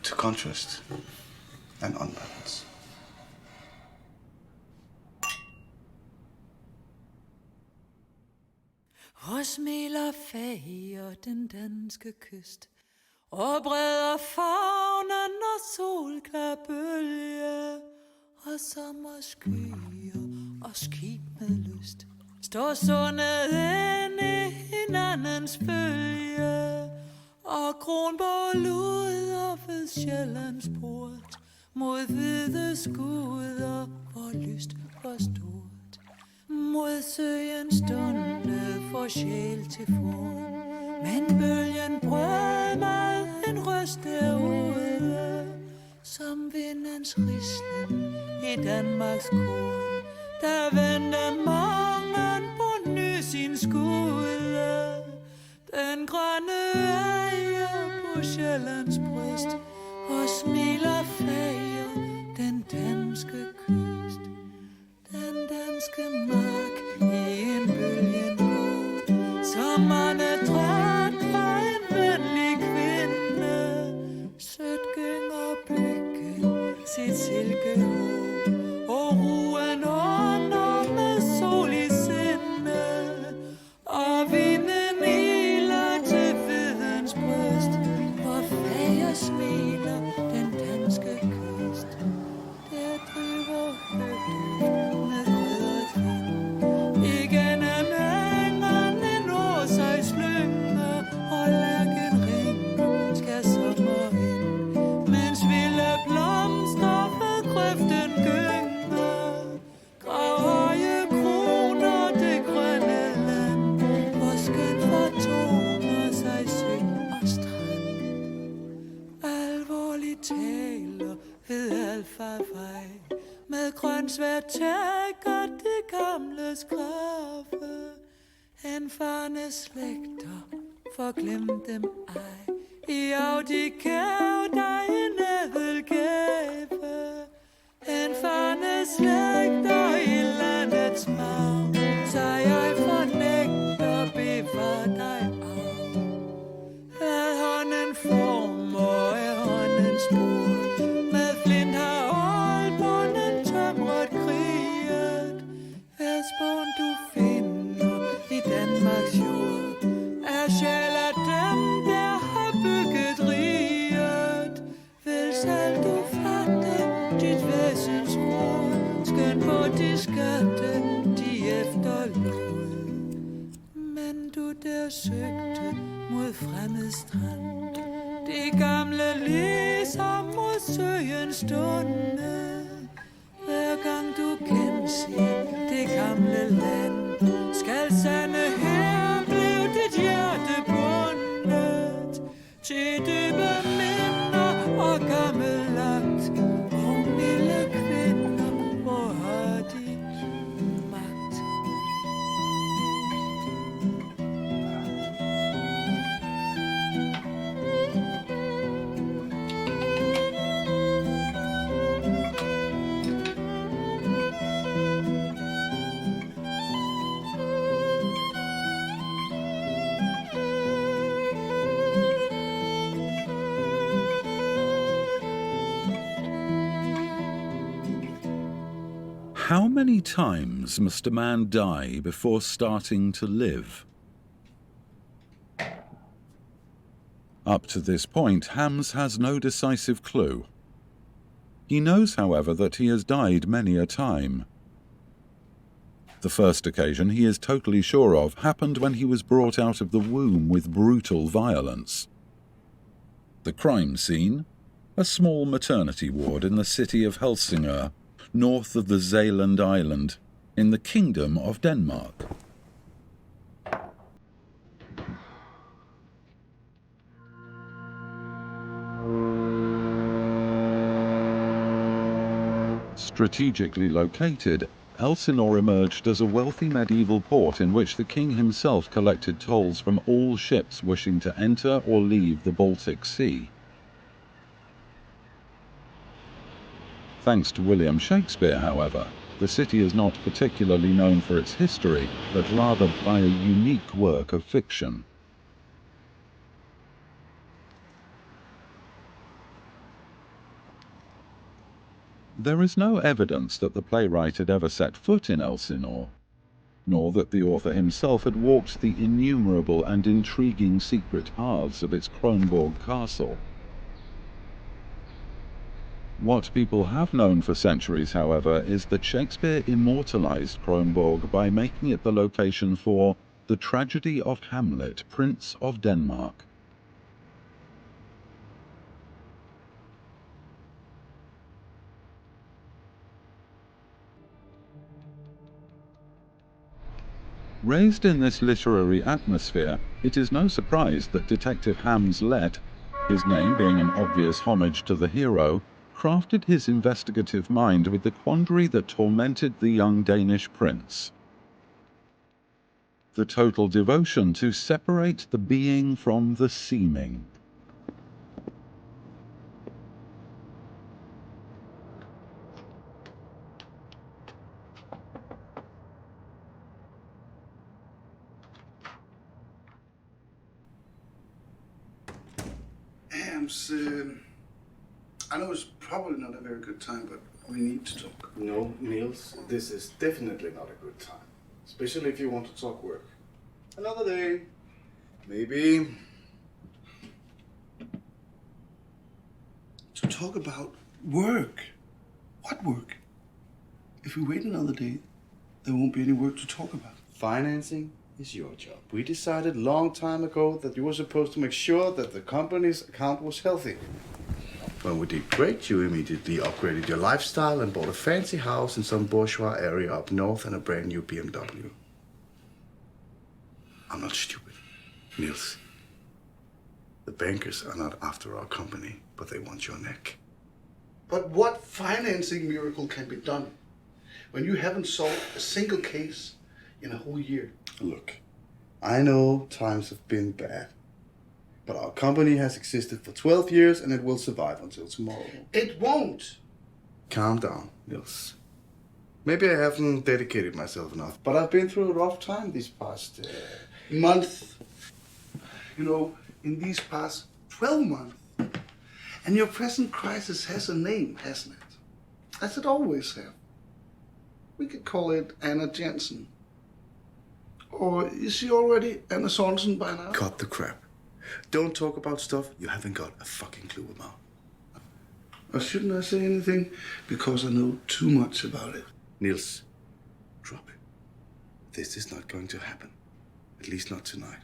To contrast and unbalance. Og smiler fager den danske kyst, og breder faunen og solklar bølge, og sommerskyer og skib med lyst, står sundet ind i hinandens følge, og Kronborg luder ved Sjællands port, mod hvide skuder, hvor lyst var stort, mod søen stundede for sjæl til fod, men bølgen brød mig en røst derude, som vindens rislen i Danmarks korn, der vendte morgen på ny sin skude. Den grønne ejer på Sjællands bryst, og smiler fager den danske kyst. Den danske mark i en bølgen går, som åndedræt fra en venlig kvinde. Sødt gynger blikket sit silkehår, og ruen under med sol i sinde, og vinden iler til videns bryst, hvor fager smiler den danske kyst. Der driver høgdyft med rødret vind, igennem engerne når sig slynge, og lærken ringer skal sommer ind, mens vilde blomster ved grøften gynger. Gravhøje kroner det grønne land, hvor skønt fortoner sig sø og strand. Alvorligt taler ved alfarvej, med grønsvær tækker det gamle skrave. Henfarne slægter, forglem dem ej, i de gav dig en ædel gave. Henfarne slægter i landets marv, så jeg fornægter bevar dig arv. Hvad hånden former er håndens spor, med flint har oldbunden tømret kriget. Hver spån du finder i Danmarks jord, er sjæl af dem, der har bygget riget. Vel skal du fatte dit væsens råd, skøn på de skatte, de efterlod. Men du der søgte mod fremmed strand, de gamle ligesom mod søen stunde. Hver gang du genser det gamle land, skal sande her blev dit hjerte bundet til dybe minder og gammelagt. Og milde kvinder, hvor har de magt? How many times must a man die before starting to live? Up to this point, Hams has no decisive clue. He knows, however, that he has died many a time. The first occasion he is totally sure of happened when he was brought out of the womb with brutal violence. The crime scene? A small maternity ward in the city of Helsingør, north of the Zealand Island, in the Kingdom of Denmark. Strategically located, Elsinore emerged as a wealthy medieval port in which the king himself collected tolls from all ships wishing to enter or leave the Baltic Sea. Thanks to William Shakespeare, however, the city is not particularly known for its history, but rather by a unique work of fiction. There is no evidence that the playwright had ever set foot in Elsinore, nor that the author himself had walked the innumerable and intriguing secret paths of its Kronborg castle. What people have known for centuries, however, is that Shakespeare immortalized Kronborg by making it the location for the tragedy of Hamlet, Prince of Denmark. Raised in this literary atmosphere, it is no surprise that Detective Hans Lett, his name being an obvious homage to the hero, crafted his investigative mind with the quandary that tormented the young Danish prince. The total devotion to separate the being from the seeming. Hams, I know it's probably not a very good time, but we need to talk. No, Niels, this is definitely not a good time. Especially if you want to talk work. Another day. Maybe. To talk about work. What work? If we wait another day, there won't be any work to talk about. Financing is your job. We decided long time ago that you were supposed to make sure that the company's account was healthy. When we did great, you immediately upgraded your lifestyle and bought a fancy house in some bourgeois area up north and a brand new BMW. I'm not stupid. Niels, the bankers are not after our company, but they want your neck. But what financing miracle can be done when you haven't solved a single case in a whole year? Look, I know times have been bad, but our company has existed for 12 years and it will survive until tomorrow. It won't. Calm down, Niels. Maybe I haven't dedicated myself enough, but I've been through a rough time these past month. You know, in these past 12 months. And your present crisis has a name, hasn't it? As it always has. We could call it Anna Jensen. Or is she already Anna Sorensen by now? Cut the crap. Don't talk about stuff you haven't got a fucking clue about. Or shouldn't I say anything? Because I know too much about it. Niels, drop it. This is not going to happen. At least not tonight.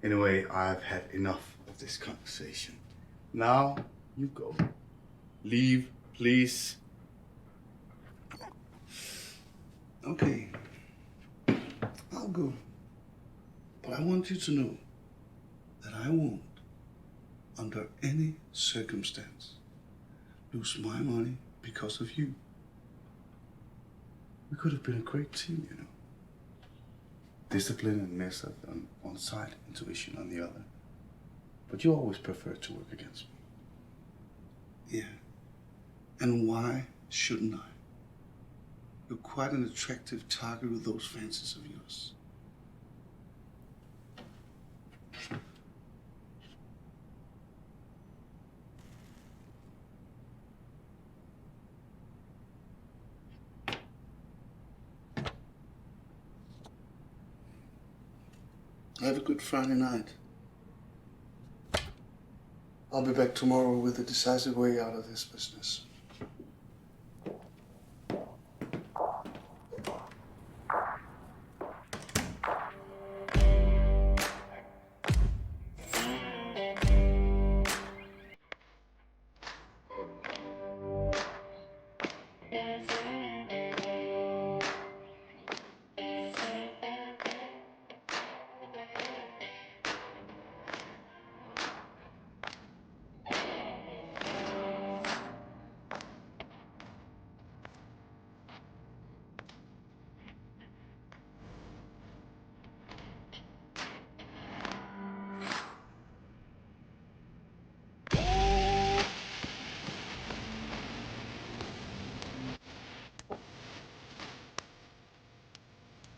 Anyway, I've had enough of this conversation. Now, you go. Leave, please. Okay. I'll go. But I want you to know that I won't, under any circumstance, lose my money because of you. We could have been a great team, you know. Discipline and mess up on one side, intuition on the other. But you always preferred to work against me. Yeah. And why shouldn't I? You're quite an attractive target with those fancies of yours. Have a good Friday night. I'll be back tomorrow with a decisive way out of this business.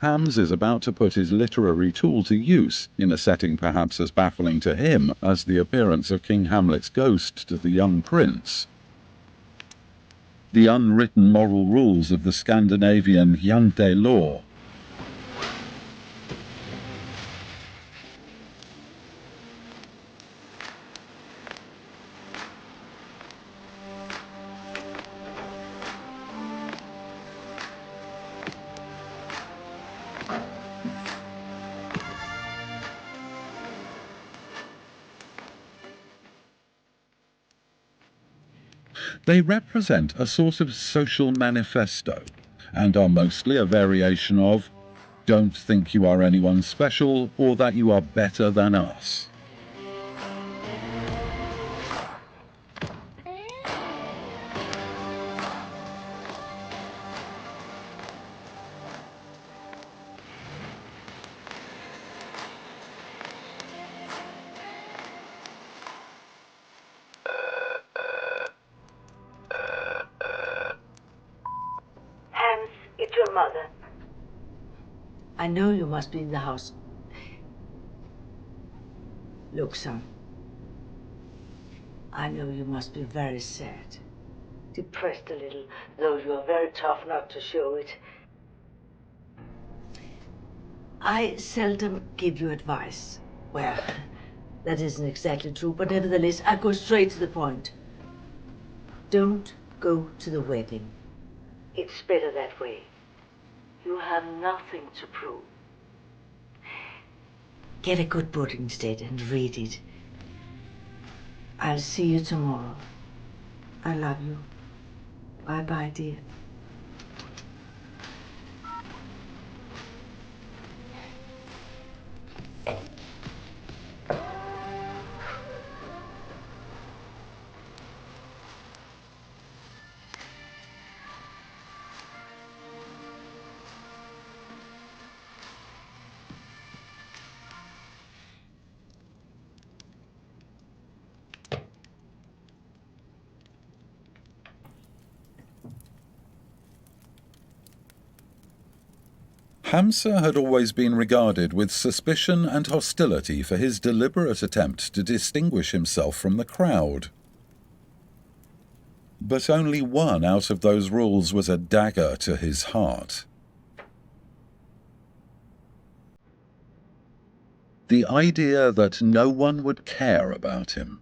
Hams is about to put his literary tool to use in a setting perhaps as baffling to him as the appearance of King Hamlet's ghost to the young prince. The unwritten moral rules of the Scandinavian Jante law. They represent a sort of social manifesto and are mostly a variation of "Don't think you are anyone special" or that you are better than us. Hans, it's your mother. I know you must be in the house. Look, son. I know you must be very sad. Depressed a little, though you are very tough not to show it. I seldom give you advice. Well, that isn't exactly true, but nevertheless, I go straight to the point. Don't go to the wedding. It's better that way. You have nothing to prove. Get a good book instead and read it. I'll see you tomorrow. I love you. Bye-bye, dear. Hamsa had always been regarded with suspicion and hostility for his deliberate attempt to distinguish himself from the crowd. But only one out of those rules was a dagger to his heart. The idea that no one would care about him.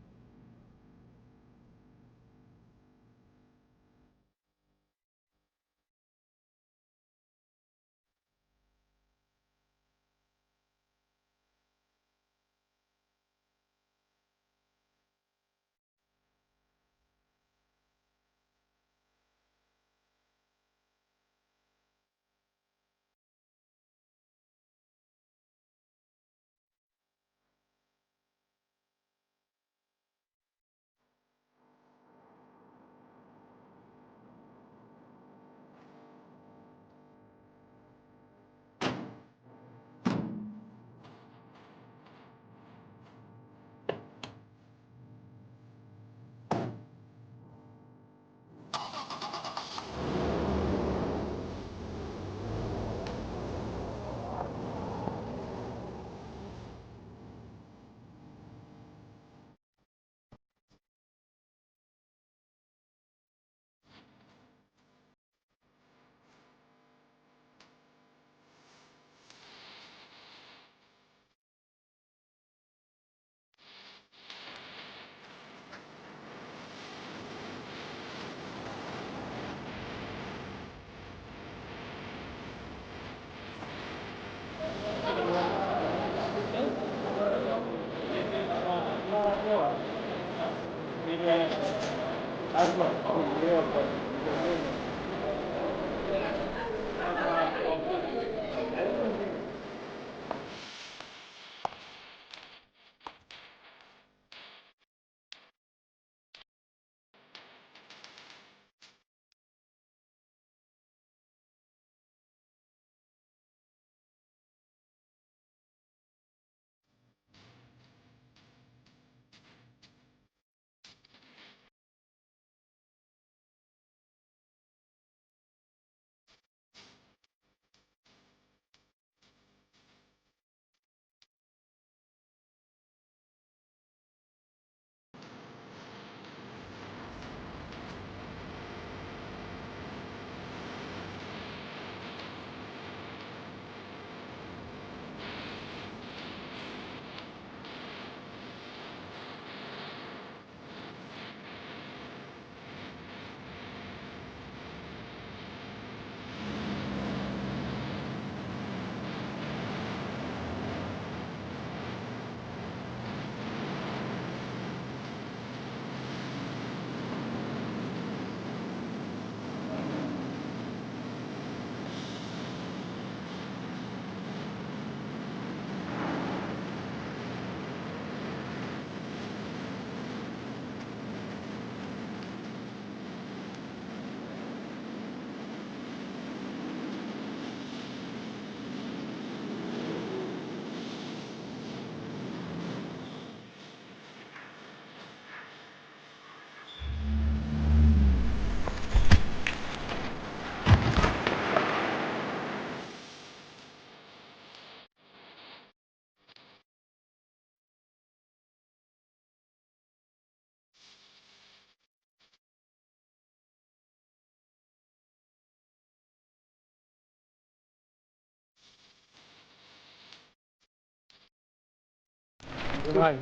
Good night.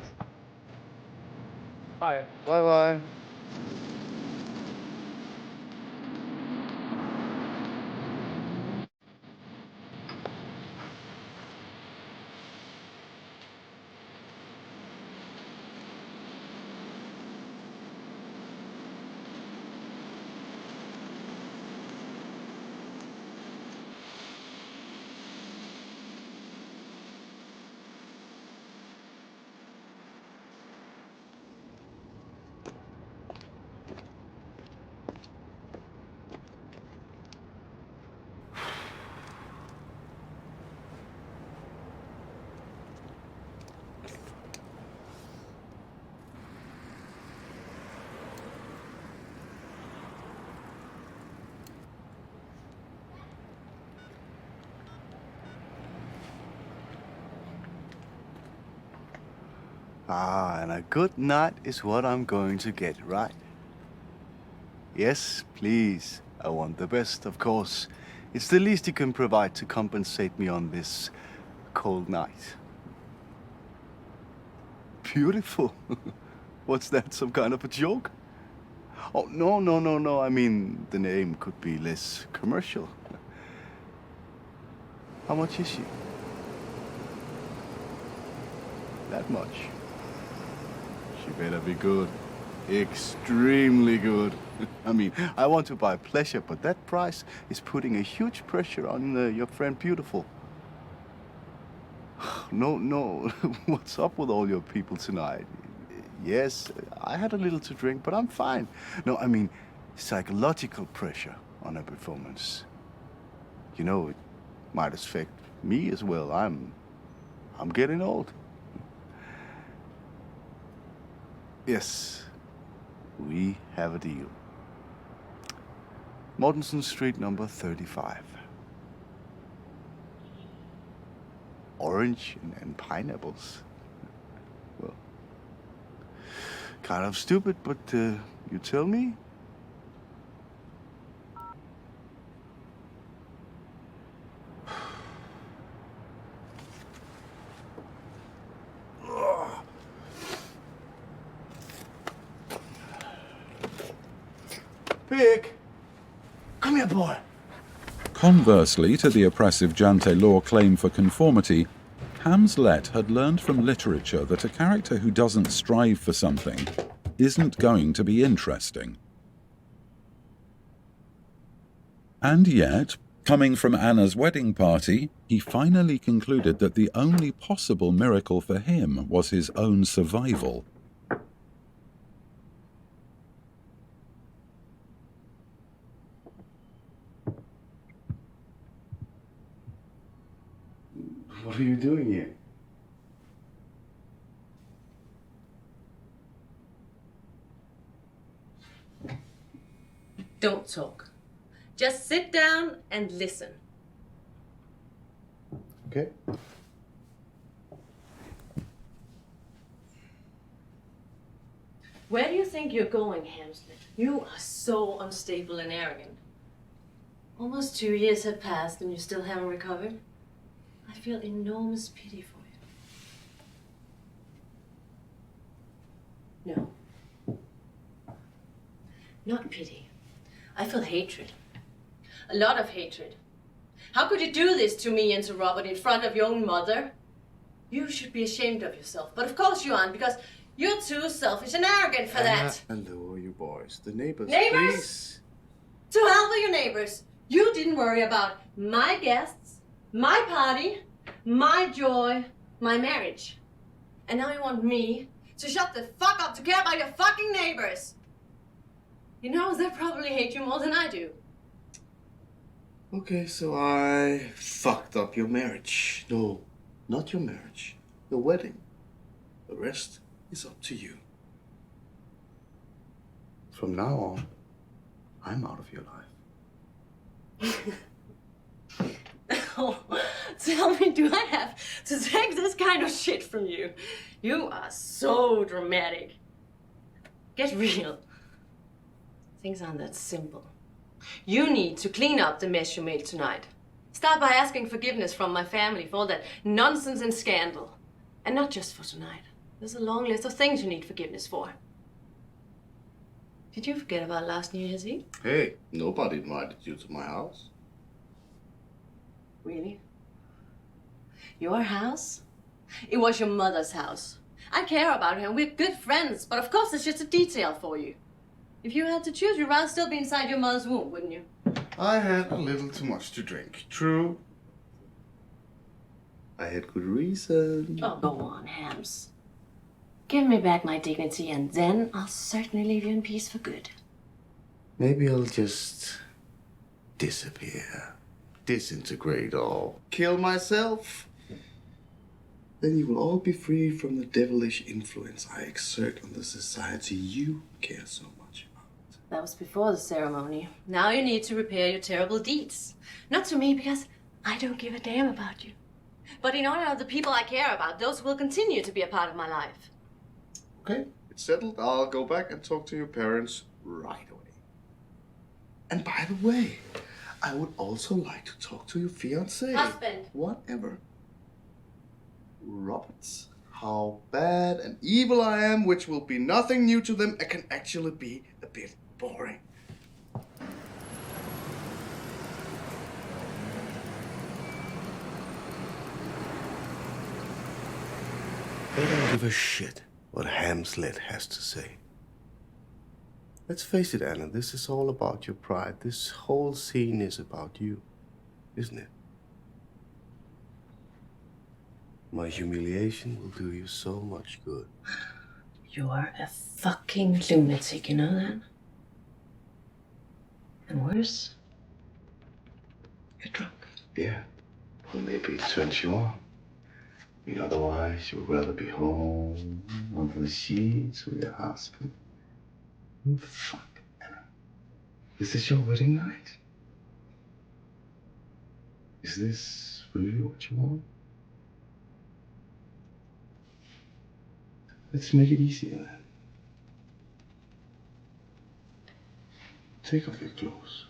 Bye. Bye-bye. Ah, and a good night is what I'm going to get, right? Yes, please. I want the best, of course. It's the least you can provide to compensate me on this cold night. Beautiful. What's that, some kind of a joke? Oh, no. I mean, the name could be less commercial. How much is she? That much. She better be good. Extremely good. I mean, I want to buy pleasure, but that price is putting a huge pressure on your friend Beautiful. No. What's up with all your people tonight? Yes, I had a little to drink, but I'm fine. No, I mean, psychological pressure on a performance. You know, it might affect me as well. I'm getting old. Yes, we have a deal. Mortensen Street, number 35. Orange and pineapples. Well, kind of stupid, but you tell me? Pig! Come here, boy! Conversely to the oppressive Jante law claim for conformity, Hamlet had learned from literature that a character who doesn't strive for something isn't going to be interesting. And yet, coming from Anna's wedding party, he finally concluded that the only possible miracle for him was his own survival. What are you doing here? Don't talk. Just sit down and listen. Okay. Where do you think you're going, Hamlet? You are so unstable and arrogant. Almost 2 years have passed and you still haven't recovered. I feel enormous pity for you. No. Not pity. I feel hatred. A lot of hatred. How could you do this to me and to Robert in front of your own mother? You should be ashamed of yourself. But of course you aren't, because you're too selfish and arrogant for that. Hello, you boys. The neighbors, Neighbors? please. To hell with your neighbors. You didn't worry about my guests, my party, my joy, my marriage. And now you want me to shut the fuck up to care about your fucking neighbors. You know, they probably hate you more than I do. Okay, so I fucked up your marriage. No, not your marriage. Your wedding. The rest is up to you. From now on, I'm out of your life. Oh, tell me, do I have to take this kind of shit from you? You are so dramatic. Get real. Things aren't that simple. You need to clean up the mess you made tonight. Start by asking forgiveness from my family for all that nonsense and scandal. And not just for tonight. There's a long list of things you need forgiveness for. Did you forget about last New Year's Eve? Hey, nobody invited you to my house. Really? Your house? It was your mother's house. I care about her and we're good friends, but of course it's just a detail for you. If you had to choose, you'd rather still be inside your mother's womb, wouldn't you? I had a little too much to drink. True. I had good reason. Oh, go on, Hams. Give me back my dignity and then I'll certainly leave you in peace for good. Maybe I'll just disappear, disintegrate, or kill myself. Then you will all be free from the devilish influence I exert on the society you care so much about. That was before the ceremony. Now you need to repair your terrible deeds. Not to me, because I don't give a damn about you. But in honor of the people I care about, those who will continue to be a part of my life. Okay, it's settled. I'll go back and talk to your parents right away. And by the way, I would also like to talk to your fiancé. Husband. Whatever. Roberts. How bad and evil I am, which will be nothing new to them, and can actually be a bit boring. I don't give a shit what Hamslet has to say. Let's face it, Anna, this is all about your pride. This whole scene is about you, isn't it? My humiliation will do you so much good. You're a fucking lunatic, you know that? And worse, you're drunk. Yeah, well, maybe it turns you on. I mean, otherwise, you would rather be home, under the sheets with your husband. Oh, fuck, Anna. Is this your wedding night? Is this really what you want? Let's make it easier then. Take off your clothes.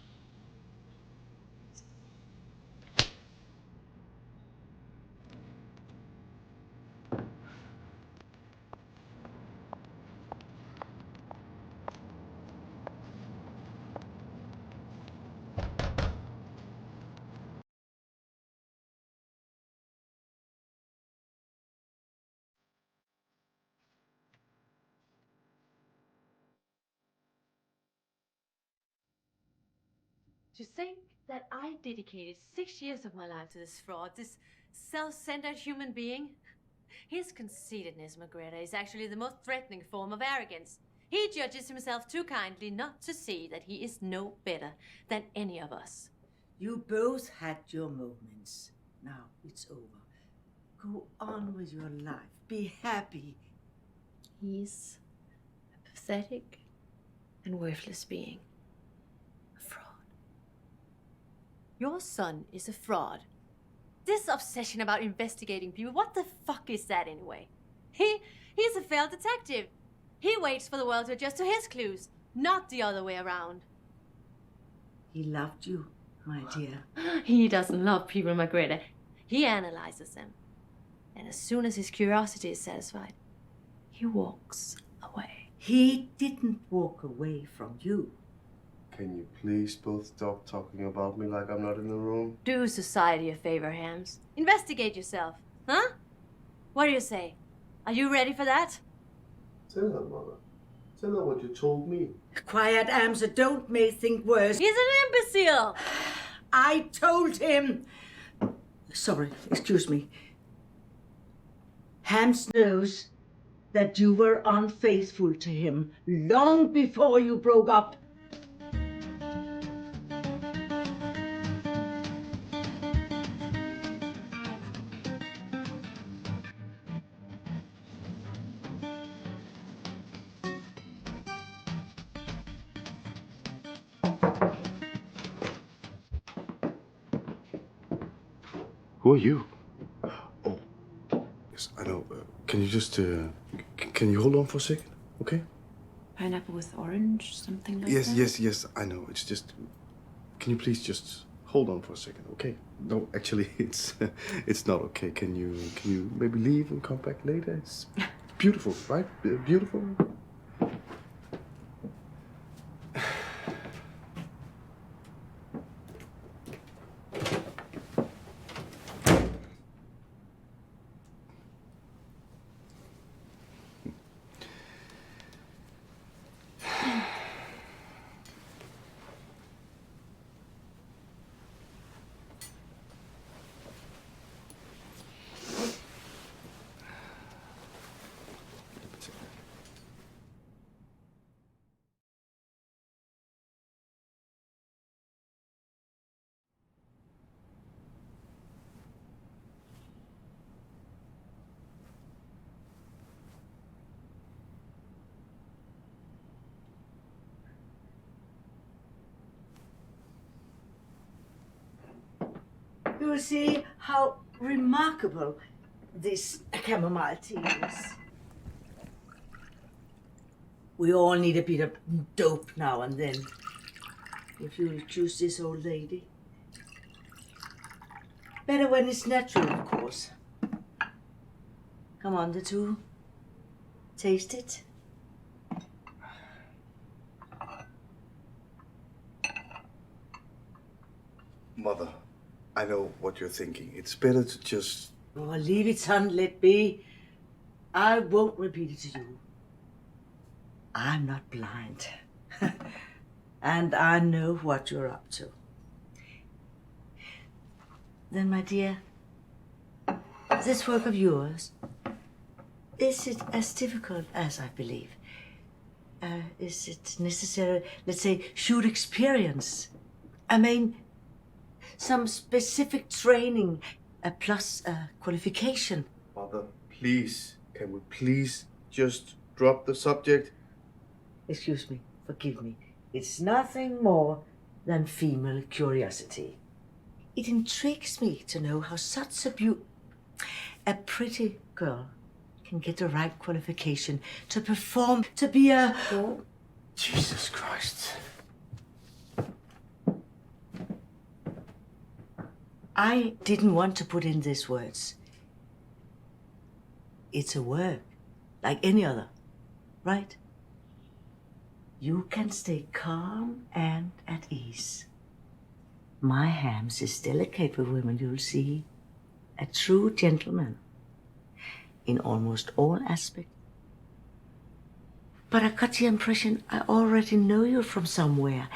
To think that I dedicated 6 years of my life to this fraud, this self-centered human being? His conceitedness, McGregor, is actually the most threatening form of arrogance. He judges himself too kindly not to see that he is no better than any of us. You both had your moments. Now it's over. Go on with your life. Be happy. He's a pathetic and worthless being. A fraud. Your son is a fraud. This obsession about investigating people, what the fuck is that anyway? He's a failed detective. He waits for the world to adjust to his clues, not the other way around. He loved you, my dear. He doesn't love people, McGregor. He analyzes them. And as soon as his curiosity is satisfied, he walks away. He didn't walk away from you. Can you please both stop talking about me like I'm not in the room? Do society a favor, Hams. Investigate yourself, huh? What do you say? Are you ready for that? Tell her, Mother. Tell her what you told me. Quiet, Amsa. Don't make things worse. He's an imbecile! I told him. Sorry, excuse me. Hams knows that you were unfaithful to him long before you broke up. Who are you? Oh, yes, I know. Can you just, can you hold on for a second, okay? Pineapple with orange, something like Yes, that? yes, I know. It's just, can you please just hold on for a second, okay? No, actually, it's not okay. Can you maybe leave and come back later? It's Beautiful, right? Beautiful. You will see how remarkable this chamomile tea is. We all need a bit of dope now and then. If you'll choose this old lady. Better when it's natural, of course. Come on, the two. Taste it. Mother, I know what you're thinking. It's better to just... Oh, leave it, son. Let be. I won't repeat it to you. I'm not blind. And I know what you're up to. Then, my dear, this work of yours, is it as difficult as I believe? Is it necessary, let's say, shoot experience? I mean, some specific training plus qualification. Mother, please, can we please just drop the subject? Excuse me, forgive me. It's nothing more than female curiosity. It intrigues me to know how such a pretty girl can get the right qualification to perform, to be a... Oh, Jesus Christ. I didn't want to put in these words. It's a work, like any other, right? You can stay calm and at ease. My Hams is delicate with women, you'll see. A true gentleman in almost all aspects. But I got the impression I already know you from somewhere.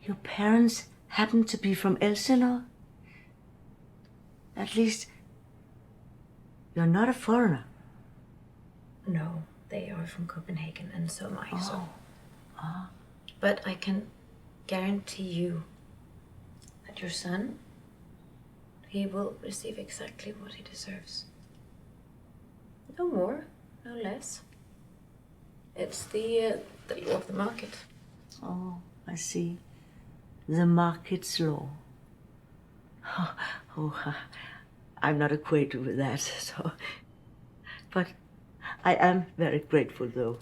Your parents happen to be from Elsinore? At least, you're not a foreigner. No, they are from Copenhagen, and so am I. So. Ah. But I can guarantee you that your son, he will receive exactly what he deserves. No more, no less. It's the law of the market. Oh, I see. The market's law. I'm not acquainted with that, so... But I am very grateful, though.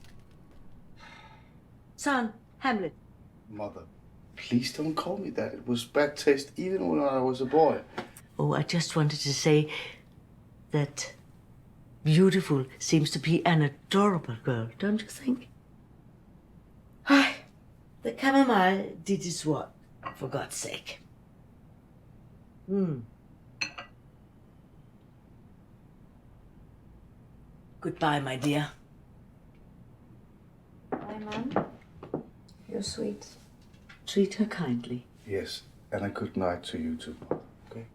Son, Hamlet. Mother, please don't call me that. It was bad taste even when I was a boy. Oh, I just wanted to say that beautiful seems to be an adorable girl, don't you think? Hi, the chamomile did its work, for God's sake. Goodbye, my dear. Bye, Mom. You're sweet. Treat her kindly. Yes, and a good night to you too, Mother. Okay?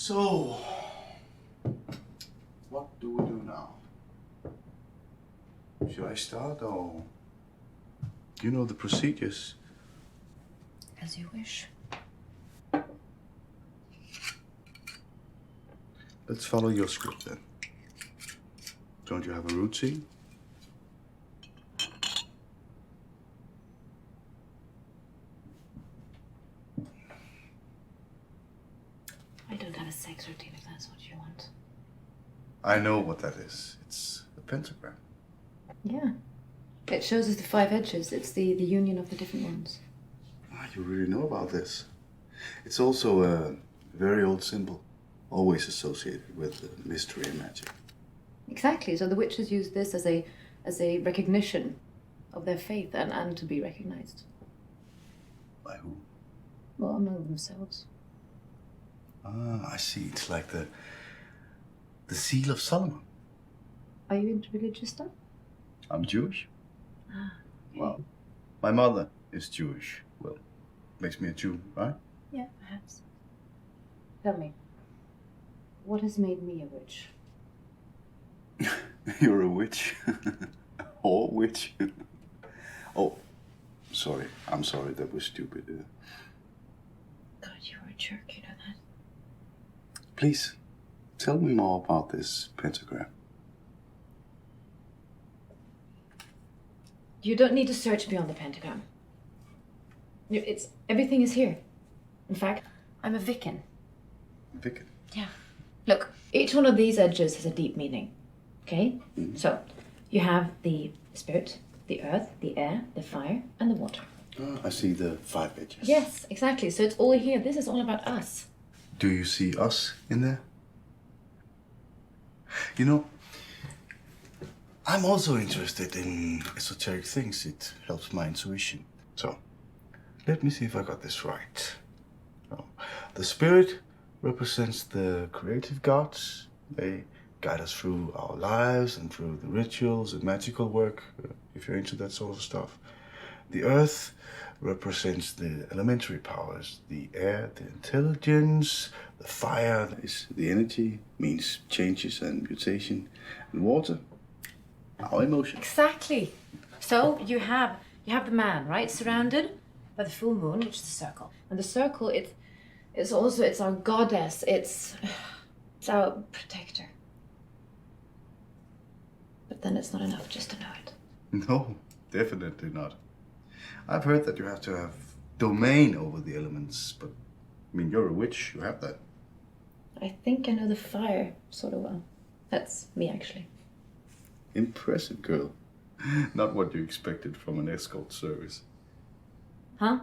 So, what do we do now? Should I start or... You know the procedures. As you wish. Let's follow your script then. Don't you have a routine? I don't have a sex routine if that's what you want. I know what that is. It's a pentagram. Yeah. It shows us the 5 edges. It's the union of the different ones. Ah, you really know about this. It's also a very old symbol, always associated with mystery and magic. Exactly. So the witches use this as a recognition of their faith and to be recognized. By who? Well, among themselves. Ah, I see. It's like the seal of Solomon. Are you into religious stuff? I'm Jewish. Ah, okay. Well, my mother is Jewish. Well, makes me a Jew, right? Yeah, perhaps. Tell me, what has made me a witch? You're a witch. Or witch. Oh, sorry. I'm sorry. That was stupid. God, you were a jerk, you know that? Please, tell me more about this pentagram. You don't need to search beyond the pentagram. Everything is here. In fact, I'm a Wiccan. Vicken. Yeah. Look, each one of these edges has a deep meaning. Okay? Mm-hmm. So, you have the spirit, the earth, the air, the fire, and the water. Ah, I see the 5 edges. Yes, exactly. So it's all here. This is all about us. Do you see us in there? You know, I'm also interested in esoteric things. It helps my intuition. So, let me see if I got this right. Oh, the spirit represents the creative gods. They guide us through our lives and through the rituals and magical work, if you're into that sort of stuff. The earth represents the elementary powers. The air, the intelligence. The fire is the energy, means changes and mutation. And water, our emotions. Exactly. So you have the man, right? Surrounded by the full moon, which is the circle. And the circle, it's our goddess. It's our protector. But then it's not enough just to know it. No, definitely not. I've heard that you have to have domain over the elements, but I mean, you're a witch, you have that. I think I know the fire sort of well. That's me, actually. Impressive girl. Not what you expected from an escort service. Huh?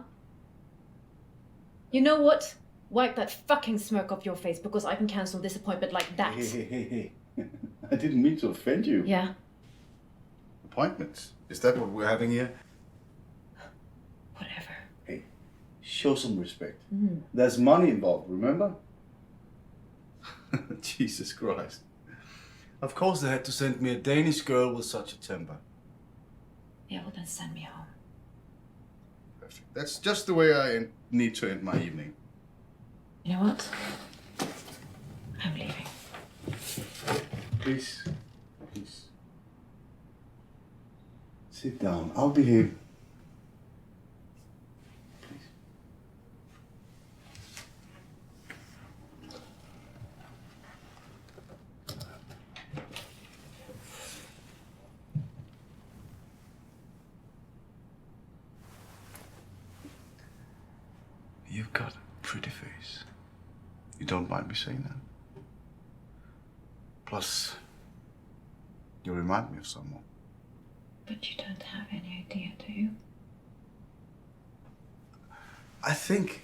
You know what? Wipe that fucking smirk off your face because I can cancel this appointment like that. Hey. I didn't mean to offend you. Yeah. Appointments? Is that what we're having here? Whatever. Hey, show some respect. Mm. There's money involved, remember? Jesus Christ. Of course they had to send me a Danish girl with such a temper. Yeah, well then send me home. Perfect. That's just the way I need to end my evening. You know what? I'm leaving. Please. Sit down. I'll behave. Please. You've got a pretty face. You don't mind me saying that? Plus, you remind me of someone. But you don't have any idea, do you? I think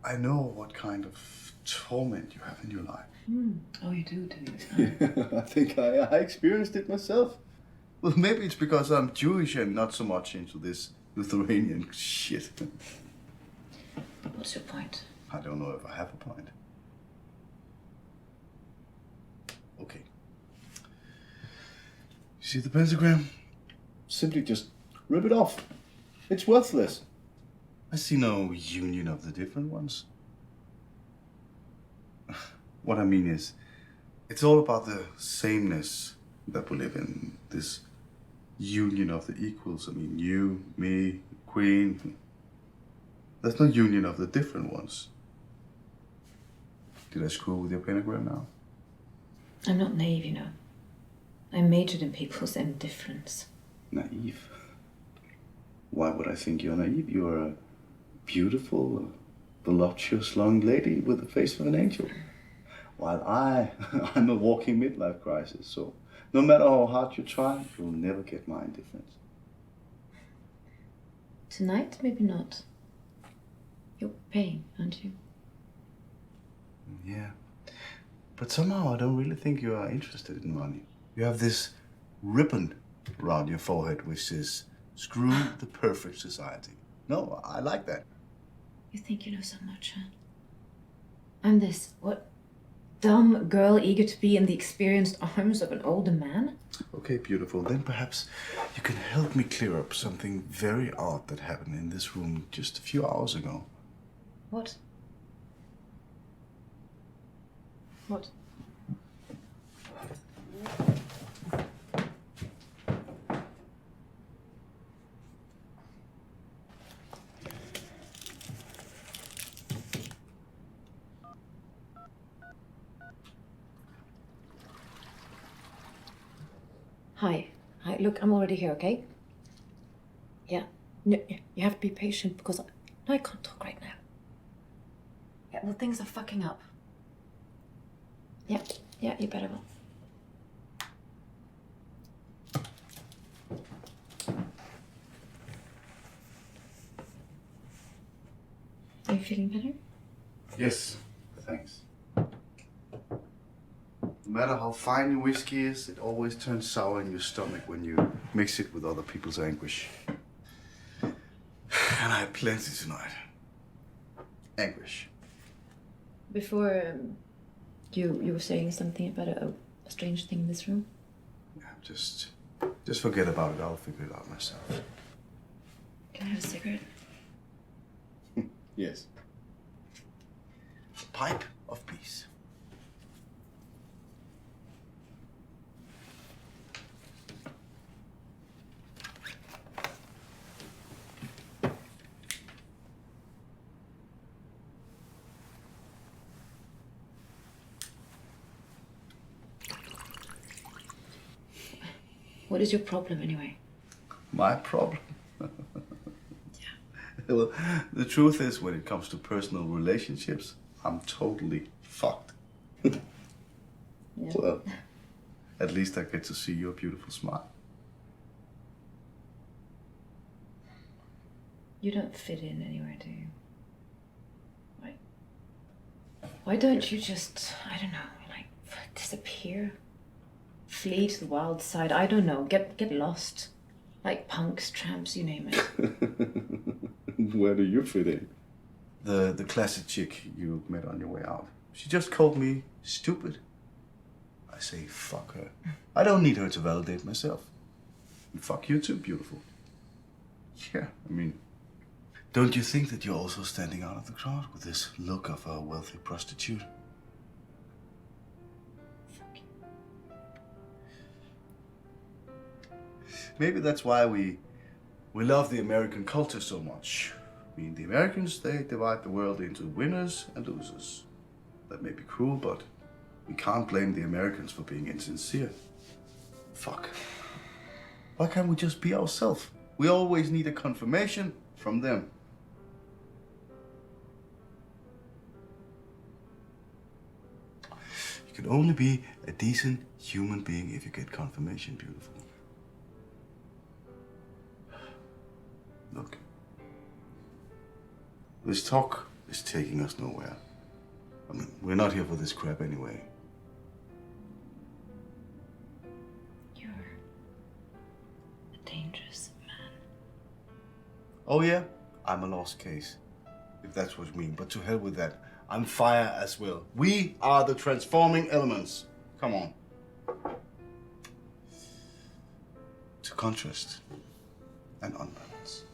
I know what kind of torment you have in your life. Oh, you do you? I think I experienced it myself. Well, maybe it's because I'm Jewish and not so much into this Lithuanian shit. What's your point? I don't know if I have a point. Okay. You see the pentagram? Simply just rip it off. It's worthless. I see no union of the different ones. What I mean is, it's all about the sameness that we live in. This union of the equals. I mean, you, me, Queen. There's no union of the different ones. Did I screw with your pentagram now? I'm not naive, you know. I majored in people's indifference. Naive? Why would I think you're naive? You're a beautiful, voluptuous young lady with the face of an angel. While I'm a walking midlife crisis, so no matter how hard you try, you'll never get my indifference. Tonight, maybe not. You're paying, aren't you? Yeah. But somehow I don't really think you are interested in money. You have this ribbon around your forehead which says, "Screw the perfect society." No, I like that. You think you know so much, huh? I'm this, what, dumb girl eager to be in the experienced arms of an older man? Okay, beautiful. Then perhaps you can help me clear up something very odd that happened in this room just a few hours ago. What? What? Hi. Hi, look, I'm already here, okay? Yeah. No, you have to be patient because I can't talk right now. Yeah, well, things are fucking up. Yeah, you better will. Are you feeling better? Yes, thanks. No matter how fine your whiskey is, it always turns sour in your stomach when you mix it with other people's anguish. And I had plenty tonight. Anguish. Before, you were saying something about a strange thing in this room? Yeah, just forget about it. I'll figure it out myself. Can I have a cigarette? Yes. A pipe of peace. What is your problem anyway? My problem? Well, the truth is, when it comes to personal relationships, I'm totally fucked. Yeah. Well, at least I get to see your beautiful smile. You don't fit in anywhere, do you? Why don't you just, I don't know, like, disappear? Flee to the wild side, I don't know, get lost. Like punks, tramps, you name it. Where do you fit in? The classic chick you met on your way out. She just called me stupid. I say, fuck her. I don't need her to validate myself. And fuck you too, beautiful. Yeah, I mean, don't you think that you're also standing out of the crowd with this look of a wealthy prostitute? Fuck you. Maybe that's why we love the American culture so much. I mean, the Americans, they divide the world into winners and losers. That may be cruel, but we can't blame the Americans for being insincere. Fuck. Why can't we just be ourselves? We always need a confirmation from them. You can only be a decent human being if you get confirmation, beautiful. Look, this talk is taking us nowhere. I mean, we're not here for this crap anyway. You're a dangerous man. Oh yeah, I'm a lost case, if that's what you mean. But to hell with that. I'm fire as well. We are the transforming elements. Come on. To contrast and unbalance.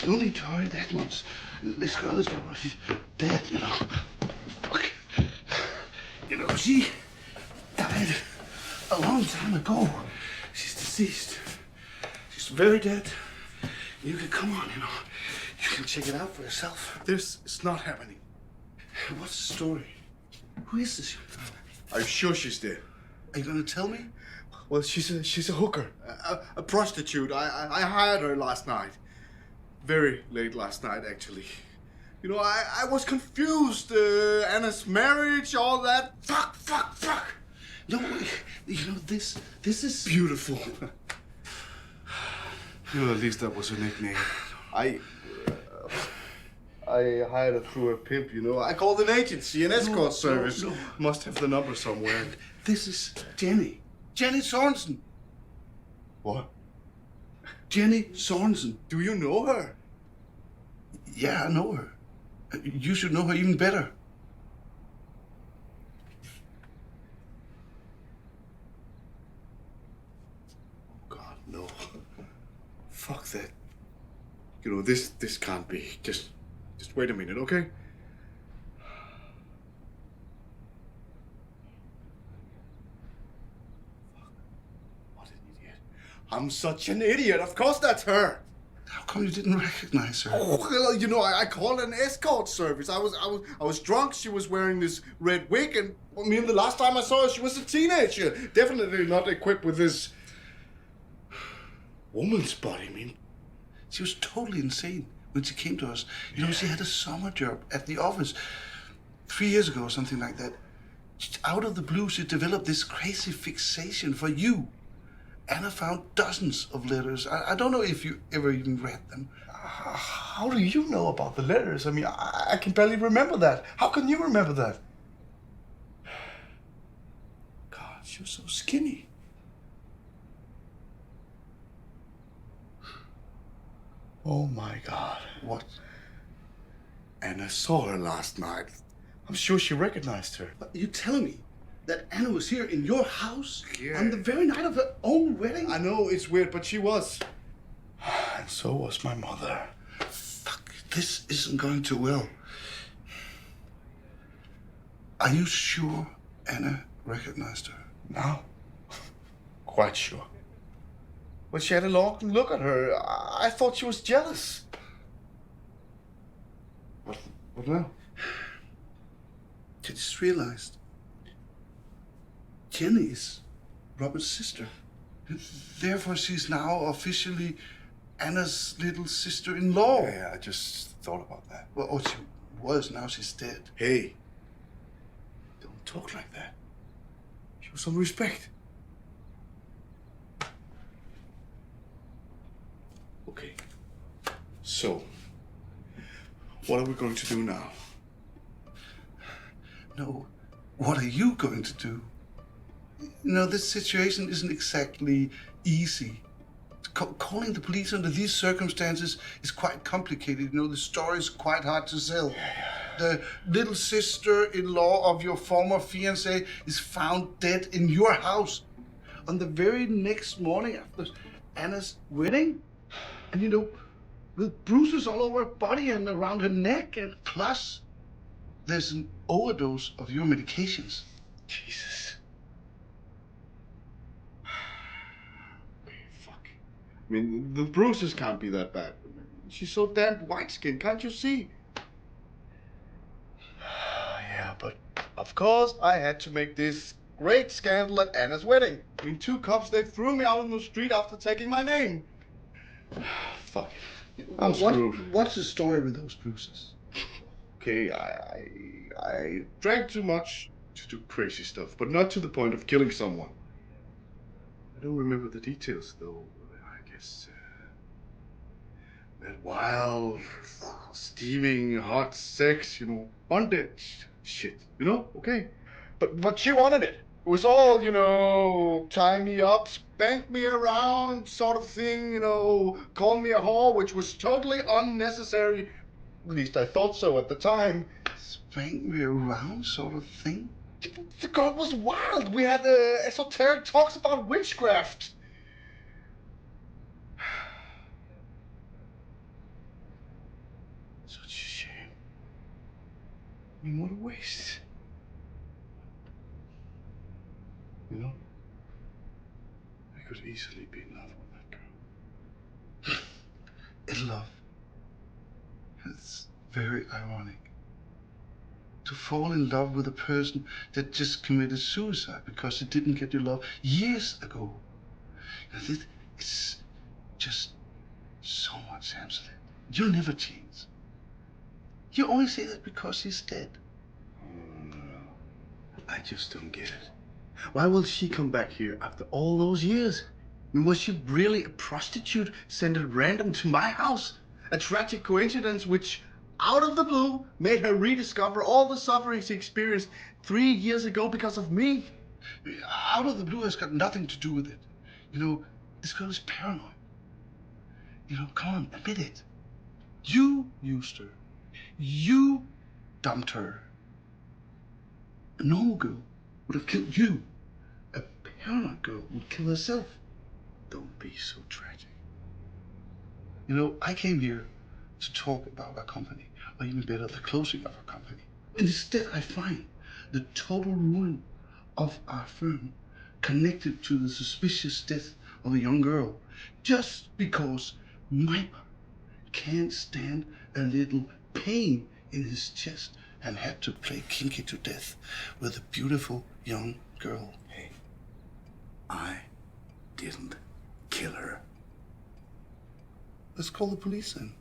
No need to hurry that much. This girl is already dead, you know. Fuck. You know, she died a long time ago. She's deceased. She's very dead. You can come on, you know. You can check it out for yourself. This is not happening. What's the story? Who is this young girl? Are you sure she's dead? Are you gonna tell me? Well, she's a hooker, a prostitute. I hired her last night. Very late last night, actually. You know, I was confused. Anna's marriage, all that. Fuck. No, you know, this is... Beautiful. You know, at least that was her nickname. I hired her through a pimp, you know. I called an agency, an escort service. no. Must have the number somewhere. This is Jenny. Jenny Sorensen. What? Jenny Sorensen. Do you know her? Yeah, I know her. You should know her even better. God, no. Fuck that. You know, this can't be. Just wait a minute, okay? Fuck. What an idiot. I'm such an idiot. Of course that's her. How come you didn't recognize her? Oh, well, you know, I called an escort service. I was drunk. She was wearing this red wig, and I mean, the last time I saw her, she was a teenager. Definitely not equipped with this woman's body. I mean, She was totally insane when she came to us. You know, she had a summer job at the office 3 years ago or something like that. Out of the blue, she developed this crazy fixation for you. Anna found dozens of letters. I don't know if you ever even read them. how do you know about the letters? I mean, I can barely remember that. How can you remember that? God, she was so skinny. Oh my God. What? Anna saw her last night. I'm sure she recognized her. But you telling me that Anna was here in your house Yeah. on the very night of her own wedding? I know it's weird, but she was. And so was my mother. Fuck, this isn't going too well. Are you sure Anna recognized her? Now? Quite sure. When she had a long look at her, I thought she was jealous. What now? I just realized Jenny is Robert's sister. Therefore, she's now officially Anna's little sister-in-law. Yeah, I just thought about that. Well, oh, she was. Now she's dead. Hey, don't talk like that. Show some respect. Okay. So, what are we going to do now? No, what are you going to do? You know, this situation isn't exactly easy. Calling the police under these circumstances is quite complicated. You know, the story is quite hard to sell. The little sister-in-law of your former fiancé is found dead in your house on the very next morning after Anna's wedding. And you know, with bruises all over her body and around her neck, and plus there's an overdose of your medications. Jesus. Fuck. I mean, the bruises can't be that bad. She's so damn white-skinned, can't you see? Yeah, but of course I had to make this great scandal at Anna's wedding. I mean, two cops, they threw me out on the street after taking my name. Fuck. I'm screwed. What's the story with those bruises? Okay, I drank too much to do crazy stuff, but not to the point of killing someone. I don't remember the details, though. I guess that wild, steaming, hot sex, you know, bondage shit, you know? Okay. But she wanted it. It was all, you know, tie me up, spank me around sort of thing, you know, call me a whore, which was totally unnecessary. At least I thought so at the time. Spank me around sort of thing? The girl was wild. We had esoteric talks about witchcraft. I mean, what a waste. You know? I could easily be in love with that girl. In love. It's very ironic. To fall in love with a person that just committed suicide because it didn't get your love years ago. It's just so much, Amsterdam. You'll never change. You only say that because he's dead. I just don't get it. Why will she come back here after all those years? I mean, was she really a prostitute sent at random to my house? A tragic coincidence which, out of the blue, made her rediscover all the suffering she experienced 3 years ago because of me? Out of the blue has got nothing to do with it. You know, this girl is paranoid. You know, come on, admit it. You used her. You dumped her. A normal girl would have killed you. A paranoid girl would kill herself. Don't be so tragic. You know, I came here to talk about our company, or even better, the closing of our company. Instead, I find the total ruin of our firm connected to the suspicious death of a young girl, just because my can't stand a little pain in his chest and had to play kinky to death with a beautiful young girl. Hey, I didn't kill her. Let's call the police then.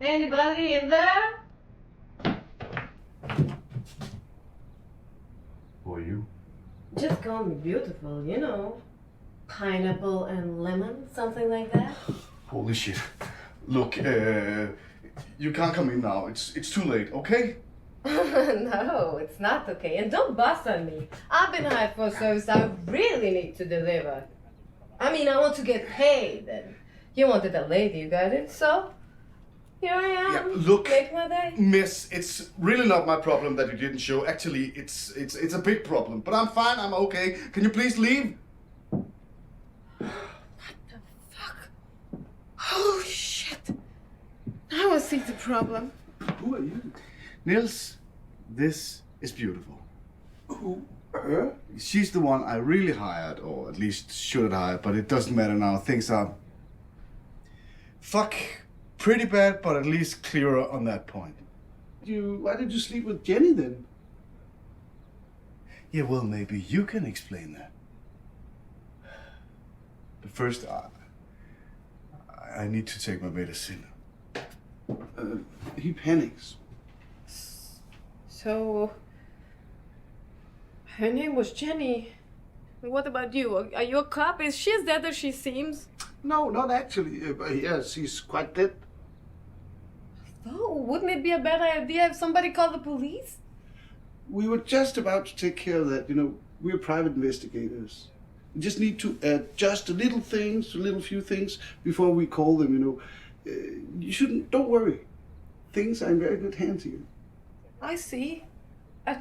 Anybody in there? Who are you? Just call me beautiful, you know. Pineapple and lemon, something like that. Holy shit. Look, you can't come in now. It's too late, okay? No, it's not okay. And don't boss on me. I've been hired for service I really need to deliver. I mean, I want to get paid. And you wanted a lady, you got it? So, here I am. Yeah, look, Make my day. miss, it's really not my problem that you didn't show. Actually, it's a big problem. But I'm fine, I'm okay. Can you please leave? Oh, shit. Now I see the problem. Who are you? Niels, this is beautiful. Who? Her? She's the one I really hired, or at least should have hired, but it doesn't matter now. Things are pretty bad, but at least clearer on that point. Why did you sleep with Jenny then? Yeah, well, maybe you can explain that. But first, I need to take my medicine. He panics. So, her name was Jenny. What about you? Are you a cop? Is she as dead as she seems? No, not actually. But yes, he's quite dead. Oh, wouldn't it be a bad idea if somebody called the police? We were just about to take care of that. You know, we're private investigators. We just need to adjust a little few things before we call them, you know. Don't worry. Things are in very good hands here. I see.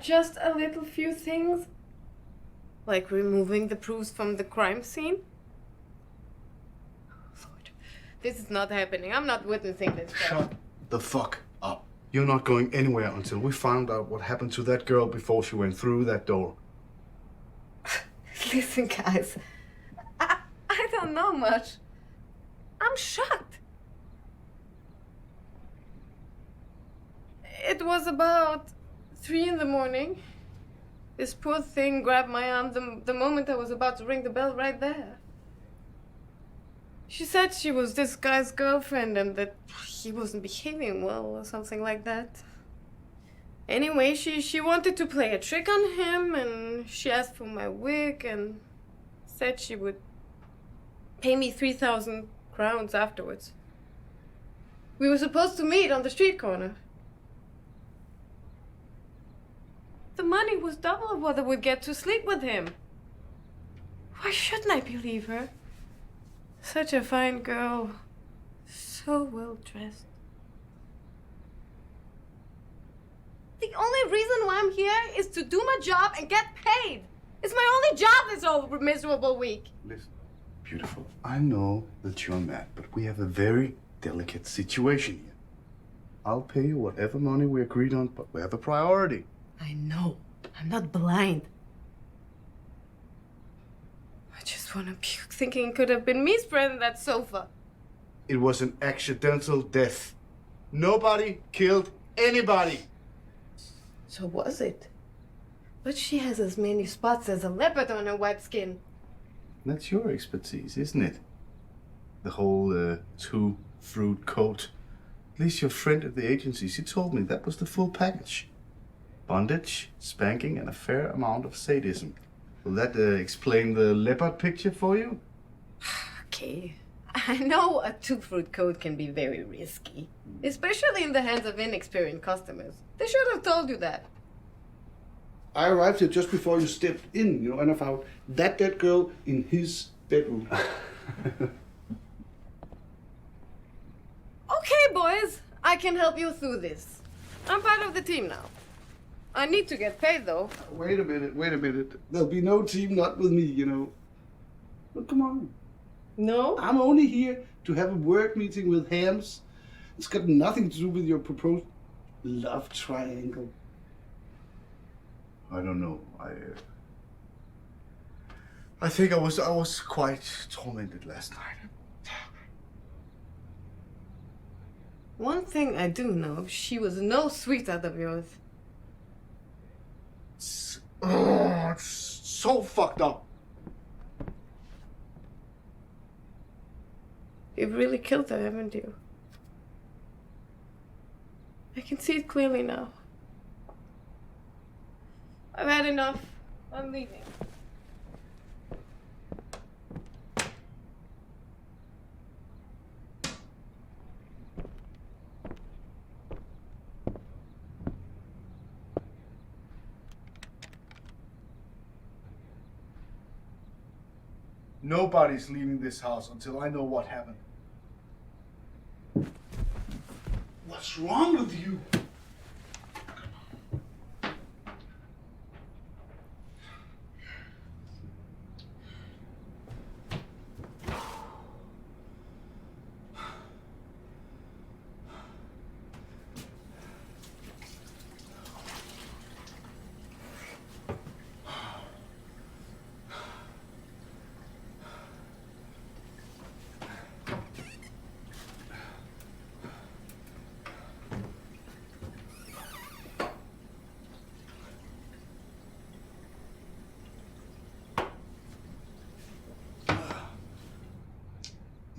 Just a little few things? Like removing the proofs from the crime scene? Lord, this is not happening. I'm not witnessing this. Shut the fuck up. You're not going anywhere until we find out what happened to that girl before she went through that door. Listen, guys. I don't know much. I'm shocked. It was about 3 in the morning. This poor thing grabbed my arm the moment I was about to ring the bell right there. She said she was this guy's girlfriend and that he wasn't behaving well or something like that. Anyway, she wanted to play a trick on him and she asked for my wig and said she would pay me 3,000 crowns afterwards. We were supposed to meet on the street corner. The money was double of what I would get to sleep with him. Why shouldn't I believe her? Such a fine girl. So well dressed. The only reason why I'm here is to do my job and get paid. It's my only job this whole miserable week. Listen, beautiful, I know that you're mad, but we have a very delicate situation here. I'll pay you whatever money we agreed on, but we have a priority. I know. I'm not blind. I just want to puke thinking it could have been me spreading that sofa. It was an accidental death. Nobody killed anybody. So was it? But she has as many spots as a leopard on her white skin. That's your expertise, isn't it? The whole two-fruit coat. At least your friend at the agency, she told me that was the full package. Bondage, spanking, and a fair amount of sadism. Will that explain the leopard picture for you? Okay. I know a two-fruit coat can be very risky, especially in the hands of inexperienced customers. They should have told you that. I arrived here just before you stepped in, and I found that dead girl in his bedroom. Okay, boys. I can help you through this. I'm part of the team now. I need to get paid, though. Wait a minute. There'll be no team not with me, Well, come on. No? I'm only here to have a work meeting with Hams. It's got nothing to do with your proposed love triangle. I don't know. I think I was quite tormented last night. One thing I do know, she was no sweetheart of yours. It's so fucked up. You've really killed her, haven't you? I can see it clearly now. I've had enough. I'm leaving. Nobody's leaving this house until I know what happened. What's wrong with you?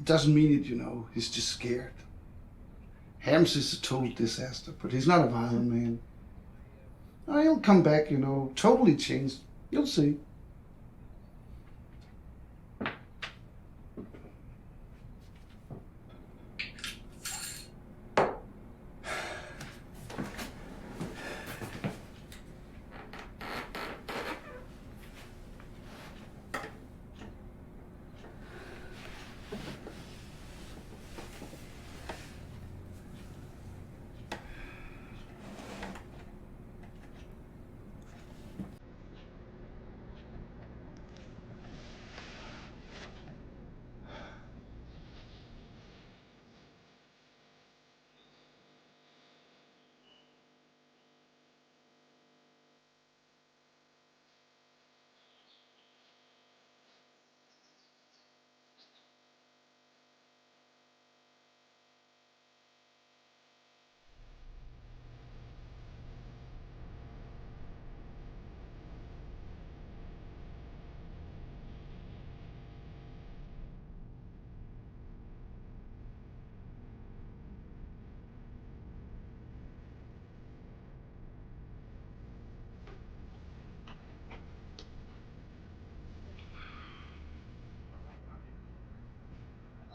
Doesn't mean it, he's just scared. Hams is a total disaster, but he's not a violent man. He'll come back, totally changed. You'll see.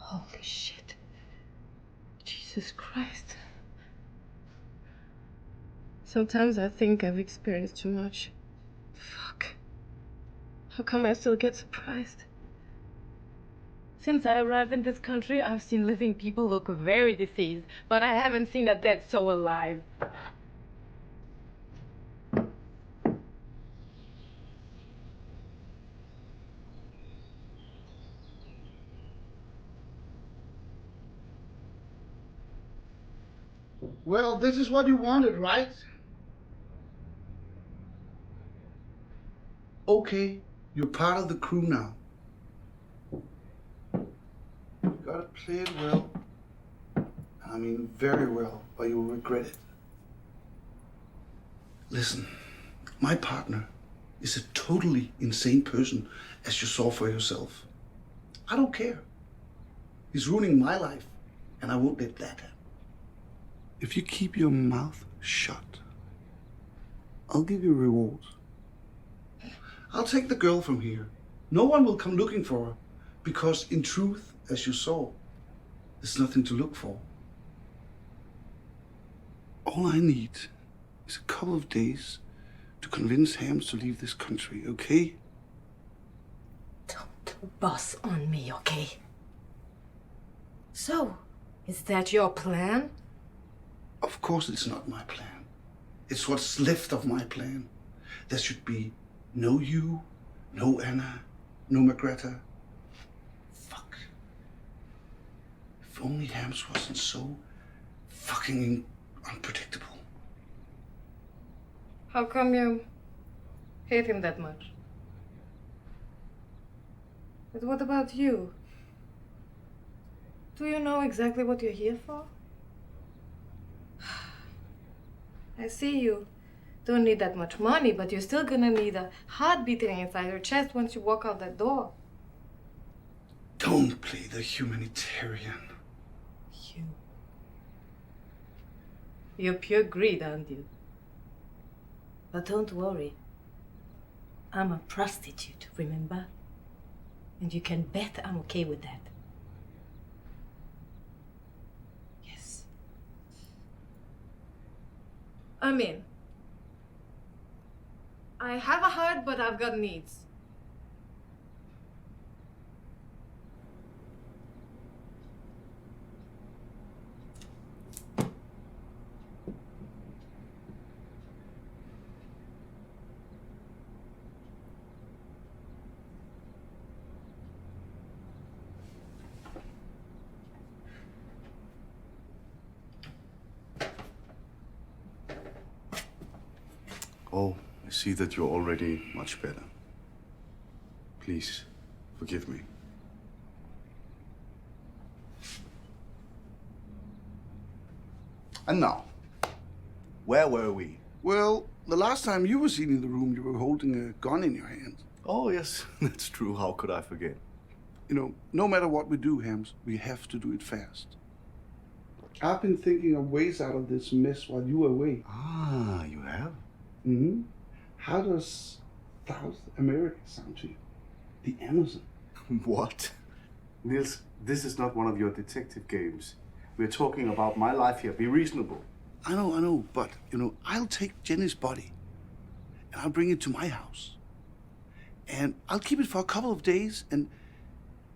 Holy shit. Jesus Christ. Sometimes I think I've experienced too much. Fuck. How come I still get surprised? Since I arrived in this country, I've seen living people look very diseased, but I haven't seen a dead soul alive. Well, this is what you wanted, right? Okay, you're part of the crew now. You gotta play it well. I mean, very well, or you'll regret it. Listen, my partner is a totally insane person, as you saw for yourself. I don't care. He's ruining my life, and I won't let that happen. If you keep your mouth shut, I'll give you a reward. I'll take the girl from here. No one will come looking for her, because in truth, as you saw, there's nothing to look for. All I need is a couple of days to convince Hams to leave this country, okay? Don't boss on me, okay? So, is that your plan? Of course it's not my plan. It's what's left of my plan. There should be no you, no Anna, no Margrethe. Fuck. If only Hams wasn't so fucking unpredictable. How come you hate him that much? But what about you? Do you know exactly what you're here for? I see you don't need that much money, but you're still gonna need a heart beating inside your chest once you walk out that door. Don't play the humanitarian. You're pure greed, aren't you? But don't worry. I'm a prostitute, remember? And you can bet I'm okay with that. Yes. I mean, I have a heart, but I've got needs. Oh, I see that you're already much better. Please, forgive me. And now, where were we? Well, the last time you were seen in the room, you were holding a gun in your hand. Oh, yes, that's true. How could I forget? You know, no matter what we do, Hams, we have to do it fast. I've been thinking of ways out of this mess while you were away. Ah, you have? Mm-hmm. How does South America sound to you? The Amazon. What? Niels, this is not one of your detective games. We're talking about my life here. Be reasonable. I know, but, you know, I'll take Jenny's body and I'll bring it to my house. And I'll keep it for a couple of days and,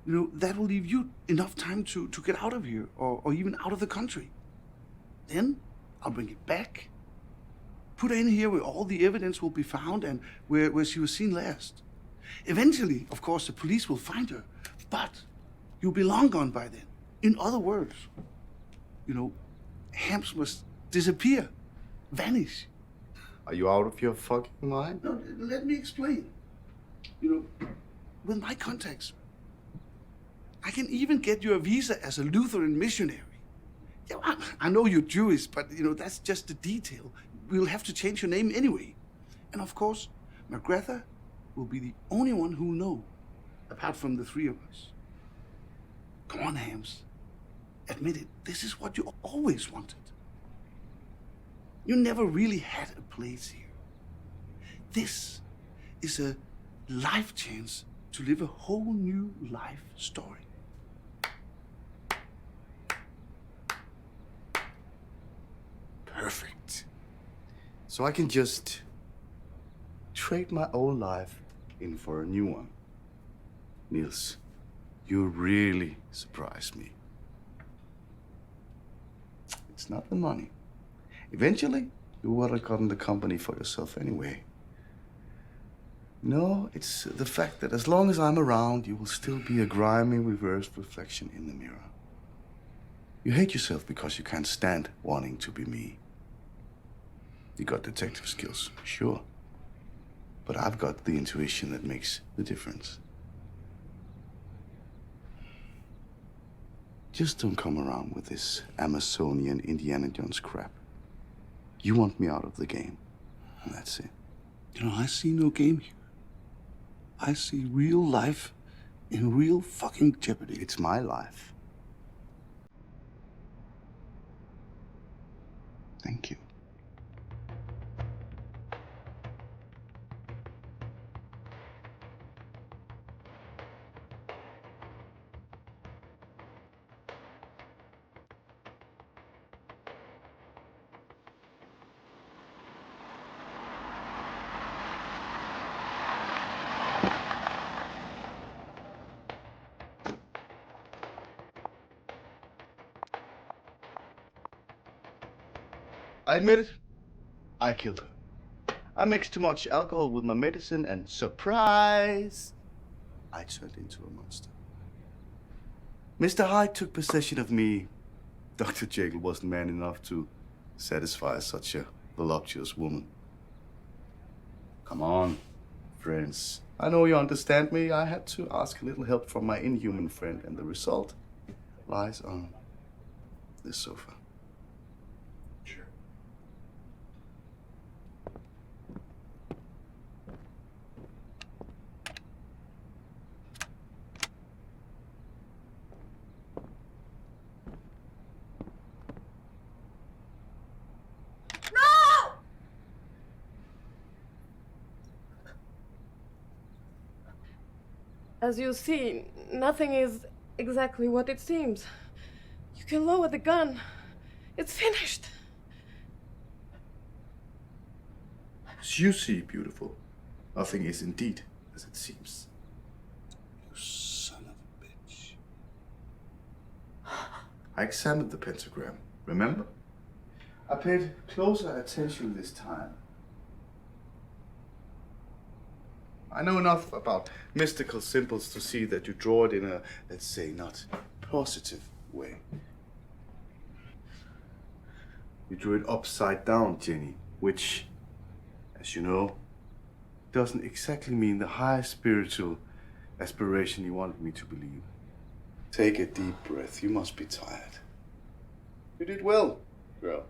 you know, that will leave you enough time to get out of here or even out of the country. Then I'll bring it back, put her in here where all the evidence will be found and where she was seen last. Eventually, of course, the police will find her, but you'll be long gone by then. In other words, you know, Hams must disappear, vanish. Are you out of your fucking mind? No, let me explain. You know, with my contacts, I can even get you a visa as a Lutheran missionary. Yeah, I know you're Jewish, but, you know, that's just a detail. We'll have to change your name anyway. And of course, Margrethe will be the only one who'll know, apart from the three of us. Come on, Hams. Admit it, this is what you always wanted. You never really had a place here. This is a life chance to live a whole new life story. So I can just trade my old life in for a new one. Niels, you really surprised me. It's not the money. Eventually, you would have gotten the company for yourself anyway. No, it's the fact that as long as I'm around, you will still be a grimy, reversed reflection in the mirror. You hate yourself because you can't stand wanting to be me. You got detective skills, sure. But I've got the intuition that makes the difference. Just don't come around with this Amazonian Indiana Jones crap. You want me out of the game, and that's it. You know, I see no game here. I see real life in real fucking jeopardy. It's my life. Thank you. I admit it. I killed her. I mixed too much alcohol with my medicine and surprise! I turned into a monster. Mr. Hyde took possession of me. Dr. Jekyll wasn't man enough to satisfy such a voluptuous woman. Come on, friends. I know you understand me. I had to ask a little help from my inhuman friend, and the result lies on this sofa. Sure. As you see, nothing is exactly what it seems. You can lower the gun. It's finished. As you see, beautiful, nothing is indeed as it seems. You son of a bitch. I examined the pentagram, remember? I paid closer attention this time. I know enough about mystical symbols to see that you draw it in a, let's say, not positive way. You drew it upside down, Jenny, which, as you know, doesn't exactly mean the high spiritual aspiration you wanted me to believe. Take a deep breath. You must be tired. You did well, girl.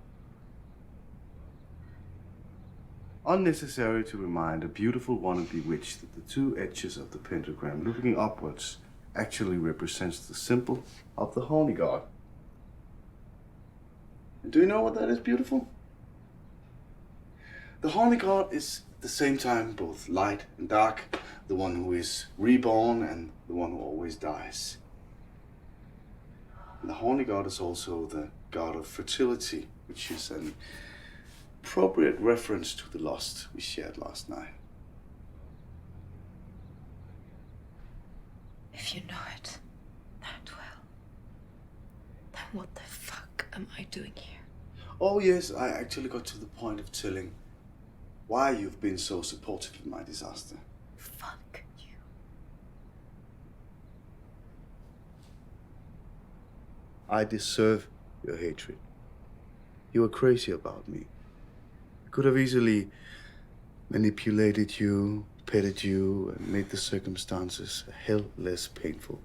Unnecessary to remind a beautiful wannabe witch that the two edges of the pentagram looking upwards actually represents the symbol of the Holy God. And do you know what that is, beautiful? The Holy God is at the same time both light and dark, the one who is reborn and the one who always dies. And the Holy God is also the God of fertility, which is an appropriate reference to the lust we shared last night. If you know it that well, then what the fuck am I doing here? Oh yes, I actually got to the point of telling why you've been so supportive of my disaster. Fuck you. I deserve your hatred. You were crazy about me. I could have easily manipulated you, petted you, and made the circumstances a hell less painful.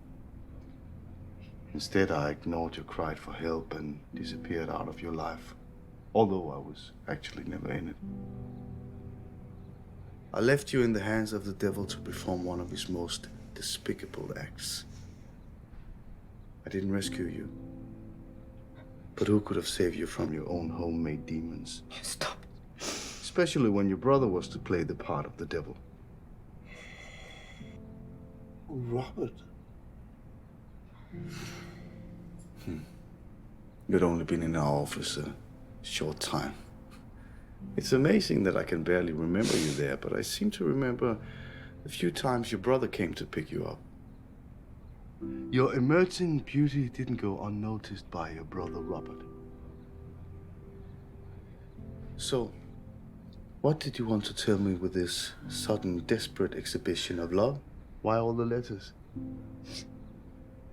Instead, I ignored your cry for help and disappeared out of your life, although I was actually never in it. I left you in the hands of the devil to perform one of his most despicable acts. I didn't rescue you. But who could have saved you from your own homemade demons? Stop. Especially when your brother was to play the part of the devil. Robert. You'd only been in our office a short time. It's amazing that I can barely remember you there, but I seem to remember a few times your brother came to pick you up. Your emerging beauty didn't go unnoticed by your brother Robert. So, what did you want to tell me with this sudden, desperate exhibition of love? Why all the letters?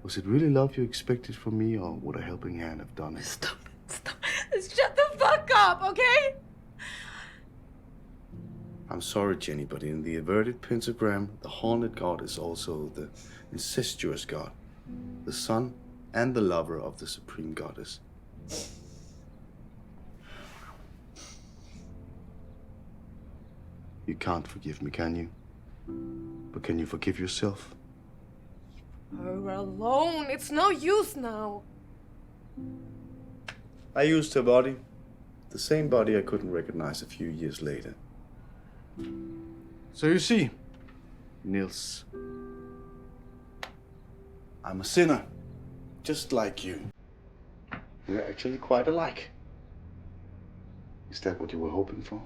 Was it really love you expected from me, or would a helping hand have done it? Stop. Shut the fuck up, okay? I'm sorry, Jenny, but in the inverted pentagram, the haunted god is also the incestuous god, the son and the lover of the supreme goddess. You can't forgive me, can you? But can you forgive yourself? Her alone. It's no use now. I used her body. The same body I couldn't recognize a few years later. So you see, Nils, I'm a sinner, just like you. We're actually quite alike. Is that what you were hoping for?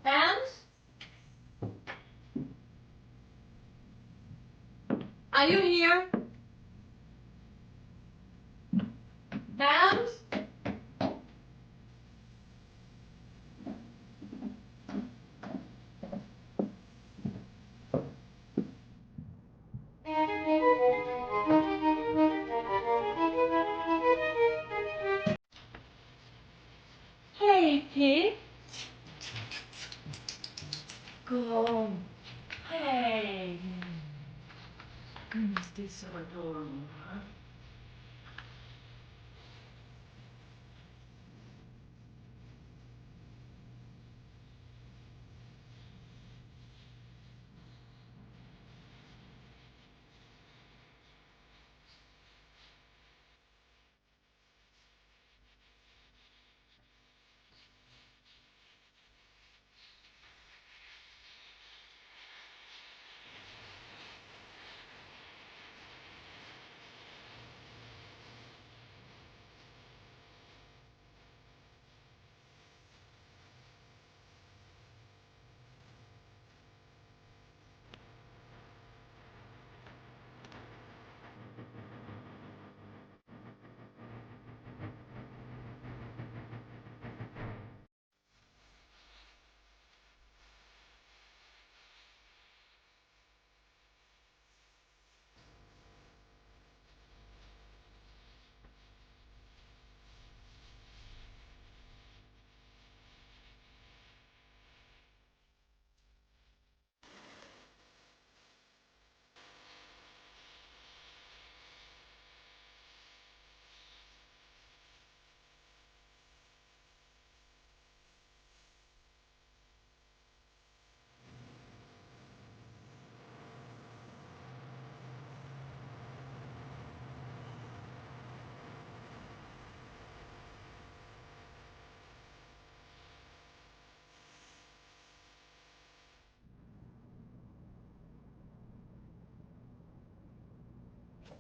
Hans? Are you here? Hans? Hey, kid. Go. Hey. Goodness, this is so adorable, huh?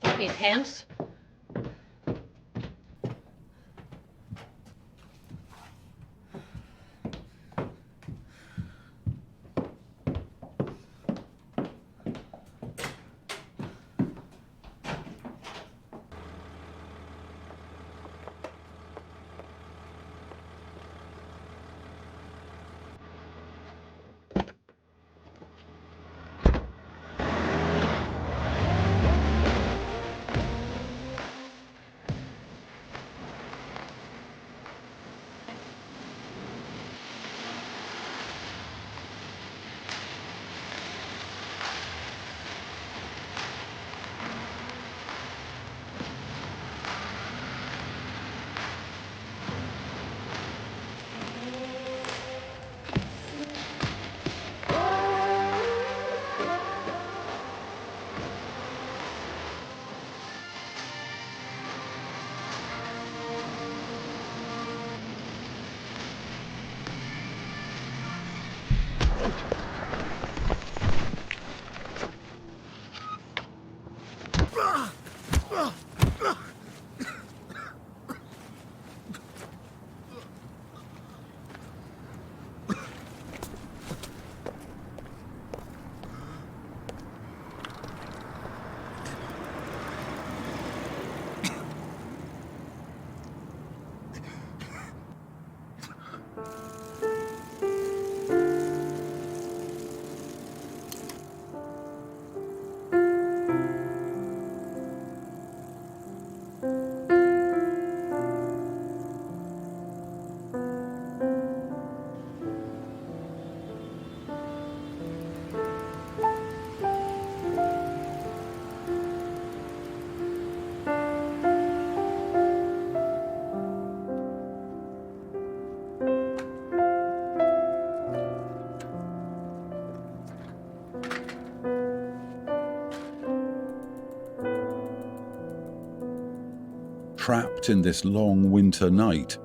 Fuck it, Hans. trapped in this long winter night.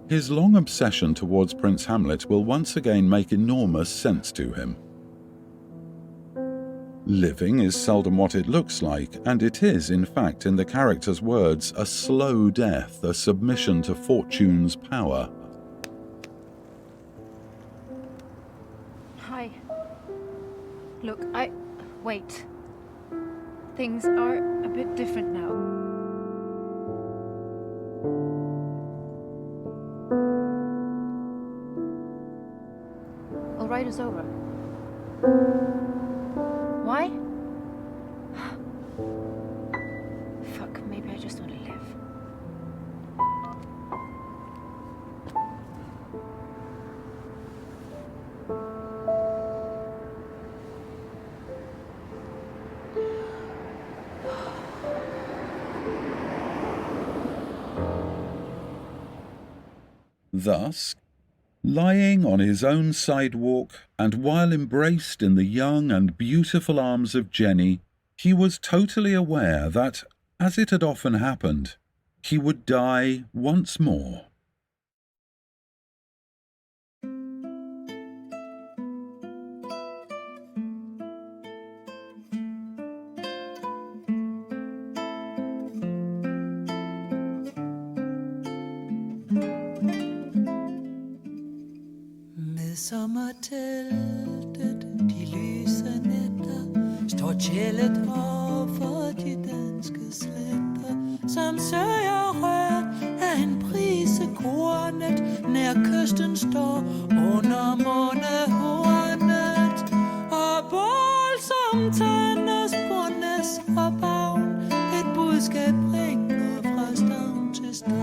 His long obsession towards Prince Hamlet will once again make enormous sense to him. Living is seldom what it looks like, and it is, in fact, in the character's words, a slow death, a submission to fortune's power. Hi. Look, wait. Things are a bit different now. All right, it's over. Why? Fuck, maybe I just want to live. Thus, lying on his own sidewalk, and while embraced in the young and beautiful arms of Jenny, he was totally aware that, as it had often happened, he would die once more. Sommerteltet, de lyse nætter, står tjællet over de danske sletter, som søger rørt af en brisekornet, nær kysten står under månehornet, og bål som tager